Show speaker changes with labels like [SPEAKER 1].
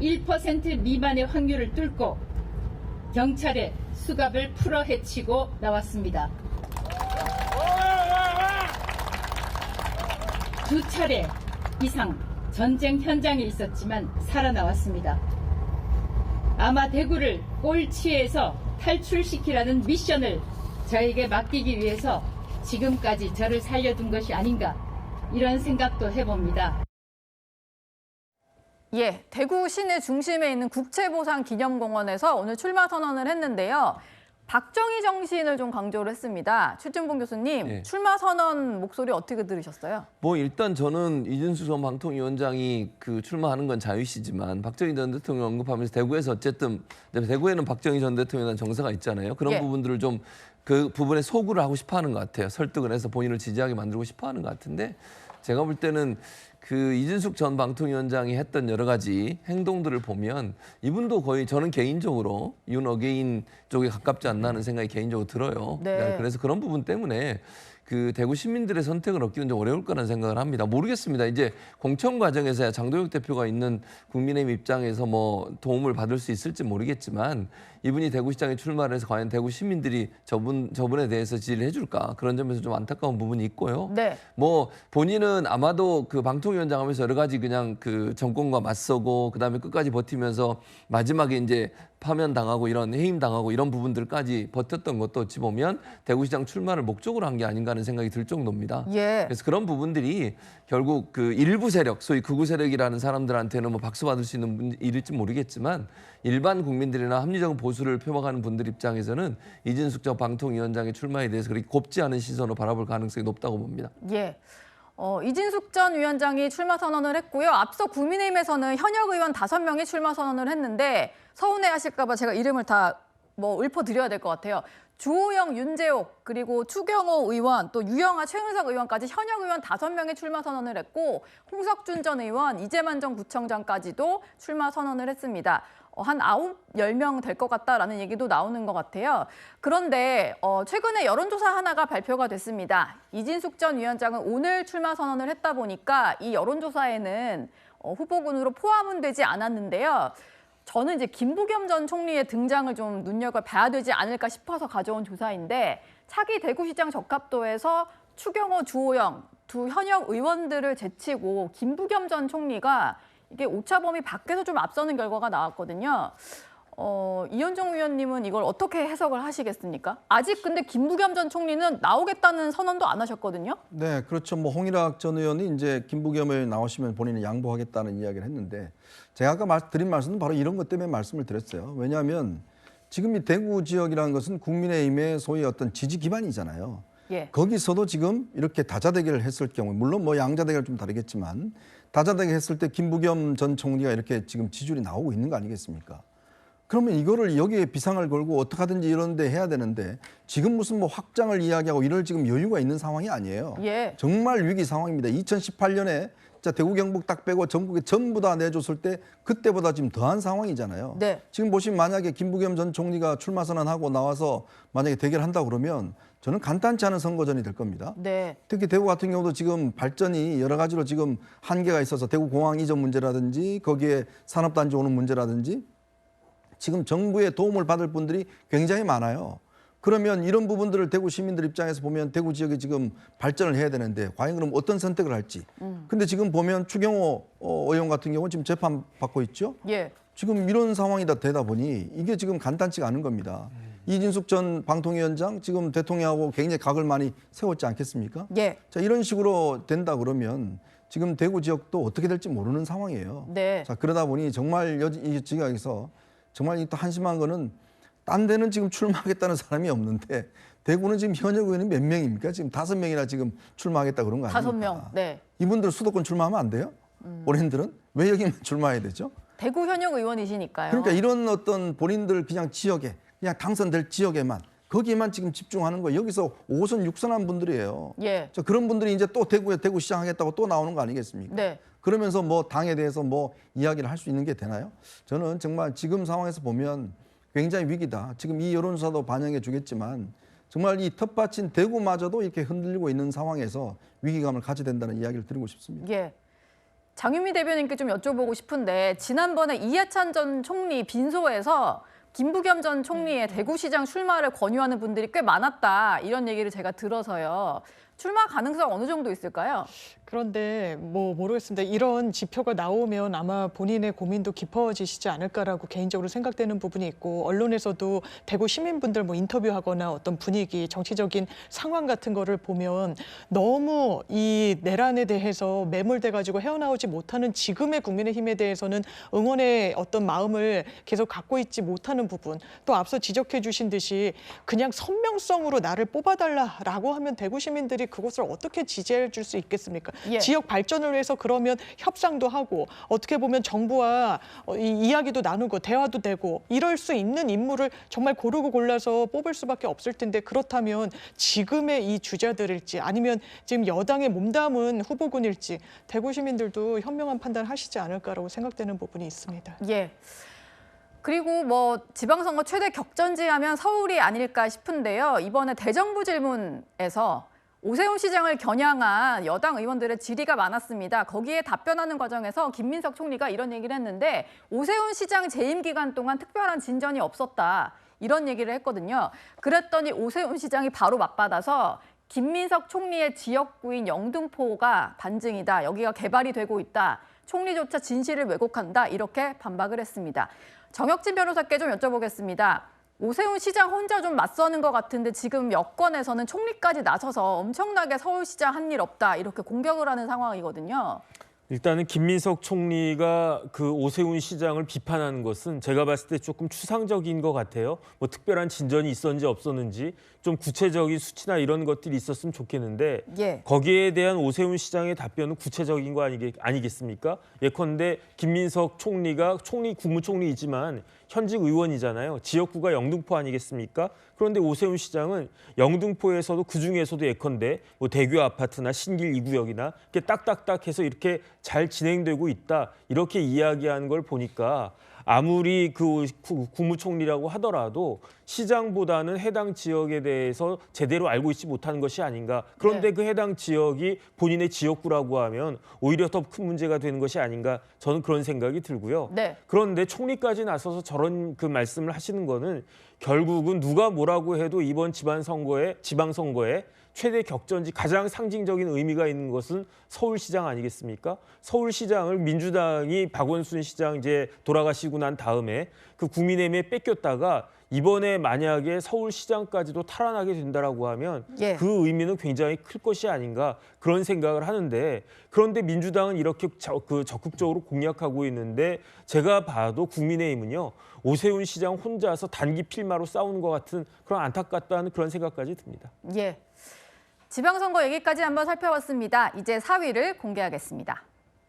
[SPEAKER 1] 1% 미만의 확률을 뚫고 경찰의 수갑을 풀어 헤치고 나왔습니다. 2차례 이상 전쟁 현장에 있었지만 살아나왔습니다. 아마 대구를 꼴찌에서 탈출시키라는 미션을 저에게 맡기기 위해서 지금까지 저를 살려둔 것이 아닌가, 이런 생각도 해봅니다.
[SPEAKER 2] 예, 대구 시내 중심에 있는 국채보상기념공원에서 오늘 출마 선언을 했는데요. 박정희 정신을 좀 강조를 했습니다. 최준봉 교수님,
[SPEAKER 3] 예.
[SPEAKER 2] 출마 선언 목소리 어떻게 들으셨어요?
[SPEAKER 3] 뭐 일단 저는 이준수 전 방통위원장이 출마하는 건 자유시지만 박정희 전 대통령 언급하면서 대구에서 어쨌든 대구에는 박정희 전 대통령에 대한 정서가 있잖아요. 그런
[SPEAKER 2] 예.
[SPEAKER 3] 부분들을 좀 그 부분에 소구를 하고 싶어하는 것 같아요. 설득을 해서 본인을 지지하게 만들고 싶어하는 것 같은데, 제가 볼 때는 이준숙 전 방통위원장이 했던 여러 가지 행동들을 보면 이분도 거의 저는 개인적으로 윤 어게인 쪽에 가깝지 않나 하는 생각이 개인적으로 들어요.
[SPEAKER 2] 네.
[SPEAKER 3] 그래서 그런 부분 때문에 대구 시민들의 선택을 얻기는 좀 어려울 거라는 생각을 합니다. 모르겠습니다. 이제 공천 과정에서야 장도혁 대표가 있는 국민의힘 입장에서 뭐 도움을 받을 수 있을지 모르겠지만, 이분이 대구시장에 출마를 해서 과연 대구 시민들이 저분에 대해서 지지를 해줄까, 그런 점에서 좀 안타까운 부분이 있고요.
[SPEAKER 2] 네.
[SPEAKER 3] 뭐 본인은 아마도 방통위원장 하면서 여러 가지 그냥 정권과 맞서고 그다음에 끝까지 버티면서 마지막에 이제 파면당하고 이런 해임당하고 이런 부분들까지 버텼던 것도 어찌 보면 대구시장 출마를 목적으로 한 게 아닌가 하는 생각이 들 정도입니다.
[SPEAKER 2] 예.
[SPEAKER 3] 그래서 그런 부분들이 결국 일부 세력, 소위 극우 세력이라는 사람들한테는 뭐 박수 받을 수 있는 일일지 모르겠지만, 일반 국민들이나 합리적 보수를 표방하는 분들 입장에서는 이준숙 전 방통위원장의 출마에 대해서 그렇게 곱지 않은 시선으로 바라볼 가능성이 높다고 봅니다.
[SPEAKER 2] 예. 이진숙 전 위원장이 출마 선언을 했고요. 앞서 국민의힘에서는 현역 의원 5명이 출마 선언을 했는데 서운해하실까 봐 제가 이름을 다 읊어드려야 될 것 같아요. 주호영, 윤재옥, 그리고 추경호 의원, 또 유영아, 최은석 의원까지 현역 의원 5명이 출마 선언을 했고, 홍석준 전 의원, 이재만 전 구청장까지도 출마 선언을 했습니다. 한 10명 될 것 같다라는 얘기도 나오는 것 같아요. 그런데 최근에 여론조사 하나가 발표가 됐습니다. 이진숙 전 위원장은 오늘 출마 선언을 했다 보니까 이 여론조사에는 후보군으로 포함은 되지 않았는데요. 저는 이제 김부겸 전 총리의 등장을 좀 눈여겨봐야 되지 않을까 싶어서 가져온 조사인데, 차기 대구시장 적합도에서 추경호, 주호영 두 현역 의원들을 제치고 김부겸 전 총리가 이게 오차범위 밖에서 좀 앞서는 결과가 나왔거든요. 이현정 의원님은 이걸 어떻게 해석을 하시겠습니까? 아직 근데 김부겸 전 총리는 나오겠다는 선언도 안 하셨거든요.
[SPEAKER 4] 네, 그렇죠. 홍일학 전 의원이 이제 김부겸 의원이 나오시면 본인은 양보하겠다는 이야기를 했는데, 제가 아까 드린 말씀은 바로 이런 것 때문에 말씀을 드렸어요. 왜냐하면 지금 이 대구 지역이라는 것은 국민의힘의 소위 어떤 지지 기반이잖아요.
[SPEAKER 2] 예.
[SPEAKER 4] 거기서도 지금 이렇게 다자대결을 했을 경우, 물론 양자대결 좀 다르겠지만 다자대결 했을 때 김부겸 전 총리가 이렇게 지금 지지율이 나오고 있는 거 아니겠습니까? 그러면 이거를 여기에 비상을 걸고 어떻게 하든지 이런 데 해야 되는데, 지금 무슨 확장을 이야기하고 이럴 지금 여유가 있는 상황이 아니에요.
[SPEAKER 2] 예.
[SPEAKER 4] 정말 위기 상황입니다. 2018년에 대구 경북 딱 빼고 전국에 전부 다 내줬을 때 그때보다 지금 더한 상황이잖아요.
[SPEAKER 2] 네.
[SPEAKER 4] 지금 보시면 만약에 김부겸 전 총리가 출마 선언하고 나와서 만약에 대결한다고 그러면 저는 간단치 않은 선거전이 될 겁니다.
[SPEAKER 2] 네.
[SPEAKER 4] 특히 대구 같은 경우도 지금 발전이 여러 가지로 지금 한계가 있어서 대구 공항 이전 문제라든지 거기에 산업단지 오는 문제라든지 지금 정부의 도움을 받을 분들이 굉장히 많아요. 그러면 이런 부분들을 대구 시민들 입장에서 보면 대구 지역이 지금 발전을 해야 되는데 과연 그럼 어떤 선택을 할지. 근데 지금 보면 추경호 의원 같은 경우는 지금 재판받고 있죠.
[SPEAKER 2] 예.
[SPEAKER 4] 지금 이런 상황이 되다 보니 이게 지금 간단치가 않은 겁니다. 이진숙 전 방통위원장 지금 대통령하고 굉장히 각을 많이 세웠지 않겠습니까?
[SPEAKER 2] 예.
[SPEAKER 4] 자, 이런 식으로 된다 그러면 지금 대구 지역도 어떻게 될지 모르는 상황이에요.
[SPEAKER 2] 네.
[SPEAKER 4] 자, 그러다 보니 정말 이 지역에서 정말 또 한심한 거는 딴 데는 지금 출마하겠다는 사람이 없는데 대구는 지금 현역 의원이 몇 명입니까? 지금 5명이나 지금 출마하겠다 그런 거 아닙니까?
[SPEAKER 2] 5명. 네.
[SPEAKER 4] 이분들 수도권 출마하면 안 돼요? 본인들은 왜 여기만 출마해야 되죠?
[SPEAKER 2] 대구 현역 의원이시니까요.
[SPEAKER 4] 그러니까 이런 어떤 본인들 그냥 지역에 그냥 당선될 지역에만 거기에만 지금 집중하는 거예요. 여기서 5선 6선한 분들이에요.
[SPEAKER 2] 예.
[SPEAKER 4] 자, 그런 분들이 이제 또 대구 시장 하겠다고 또 나오는 거 아니겠습니까?
[SPEAKER 2] 네.
[SPEAKER 4] 그러면서 당에 대해서 이야기를 할 수 있는 게 되나요? 저는 정말 지금 상황에서 보면 굉장히 위기다. 지금 이 여론조사도 반영해 주겠지만 정말 이 텃밭인 대구마저도 이렇게 흔들리고 있는 상황에서 위기감을 가져야 된다는 이야기를 드리고 싶습니다.
[SPEAKER 2] 예. 장윤미 대변인께 좀 여쭤보고 싶은데 지난번에 이해찬 전 총리 빈소에서 김부겸 전 총리의 대구시장 출마를 권유하는 분들이 꽤 많았다. 이런 얘기를 제가 들어서요. 출마 가능성 어느 정도 있을까요?
[SPEAKER 5] 그런데 뭐 모르겠습니다. 이런 지표가 나오면 아마 본인의 고민도 깊어지시지 않을까라고 개인적으로 생각되는 부분이 있고, 언론에서도 대구 시민분들 뭐 인터뷰하거나 어떤 분위기, 정치적인 상황 같은 거를 보면 너무 이 내란에 대해서 매몰돼 가지고 헤어나오지 못하는 지금의 국민의힘에 대해서는 응원의 어떤 마음을 계속 갖고 있지 못하는 부분, 또 앞서 지적해 주신 듯이 그냥 선명성으로 나를 뽑아달라라고 하면 대구 시민들이 그것을 어떻게 지지해 줄 수 있겠습니까?
[SPEAKER 2] 예.
[SPEAKER 5] 지역 발전을 위해서 그러면 협상도 하고 어떻게 보면 정부와 이야기도 나누고 대화도 되고 이럴 수 있는 인물을 정말 고르고 골라서 뽑을 수밖에 없을 텐데, 그렇다면 지금의 이 주자들일지 아니면 지금 여당에 몸담은 후보군일지 대구 시민들도 현명한 판단을 하시지 않을까라고 생각되는 부분이 있습니다.
[SPEAKER 2] 예. 그리고 뭐 지방선거 최대 격전지 하면 서울이 아닐까 싶은데요. 이번에 대정부 질문에서 오세훈 시장을 겨냥한 여당 의원들의 질의가 많았습니다. 거기에 답변하는 과정에서 김민석 총리가 이런 얘기를 했는데 오세훈 시장 재임 기간 동안 특별한 진전이 없었다. 이런 얘기를 했거든요. 그랬더니 오세훈 시장이 바로 맞받아서 김민석 총리의 지역구인 영등포가 반증이다. 여기가 개발이 되고 있다. 총리조차 진실을 왜곡한다. 이렇게 반박을 했습니다. 정혁진 변호사께 좀 여쭤보겠습니다. 오세훈 시장 혼자 좀 맞서는 것 같은데 지금 여권에서는 총리까지 나서서 엄청나게 서울시장 한 일 없다 이렇게 공격을 하는 상황이거든요.
[SPEAKER 6] 일단은 김민석 총리가 그 오세훈 시장을 비판하는 것은 제가 봤을 때 조금 추상적인 것 같아요. 뭐 특별한 진전이 있었는지 없었는지 좀 구체적인 수치나 이런 것들이 있었으면 좋겠는데
[SPEAKER 2] 예.
[SPEAKER 6] 거기에 대한 오세훈 시장의 답변은 구체적인 거 아니겠습니까? 예컨대 김민석 총리가 국무총리이지만 현직 의원이잖아요. 지역구가 영등포 아니겠습니까? 그런데 오세훈 시장은 영등포에서도 그중에서도 예컨대 뭐 대교 아파트나 신길 2구역이나 이렇게 딱딱딱 해서 이렇게 잘 진행되고 있다. 이렇게 이야기하는 걸 보니까 아무리 그 국무총리라고 하더라도 시장보다는 해당 지역에 대해서 제대로 알고 있지 못하는 것이 아닌가. 그런데
[SPEAKER 2] 네.
[SPEAKER 6] 그 해당 지역이 본인의 지역구라고 하면 오히려 더 큰 문제가 되는 것이 아닌가. 저는 그런 생각이 들고요.
[SPEAKER 2] 네.
[SPEAKER 6] 그런데 총리까지 나서서 저런 그 말씀을 하시는 거는 결국은 누가 뭐라고 해도 이번 지방선거에 최대 격전지 가장 상징적인 의미가 있는 것은 서울시장 아니겠습니까? 서울시장을 민주당이 박원순 시장 이제 돌아가시고 난 다음에 그 국민의힘에 뺏겼다가 이번에 만약에 서울시장까지도 탈환하게 된다라고 하면
[SPEAKER 2] 예.
[SPEAKER 6] 그 의미는 굉장히 클 것이 아닌가 그런 생각을 하는데, 그런데 민주당은 이렇게 적극적으로 공략하고 있는데 제가 봐도 국민의힘은요 오세훈 시장 혼자서 단기 필마로 싸우는 것 같은 그런 안타깝다는 그런 생각까지 듭니다.
[SPEAKER 2] 예. 지방선거 얘기까지 한번 살펴봤습니다. 이제 4위를 공개하겠습니다.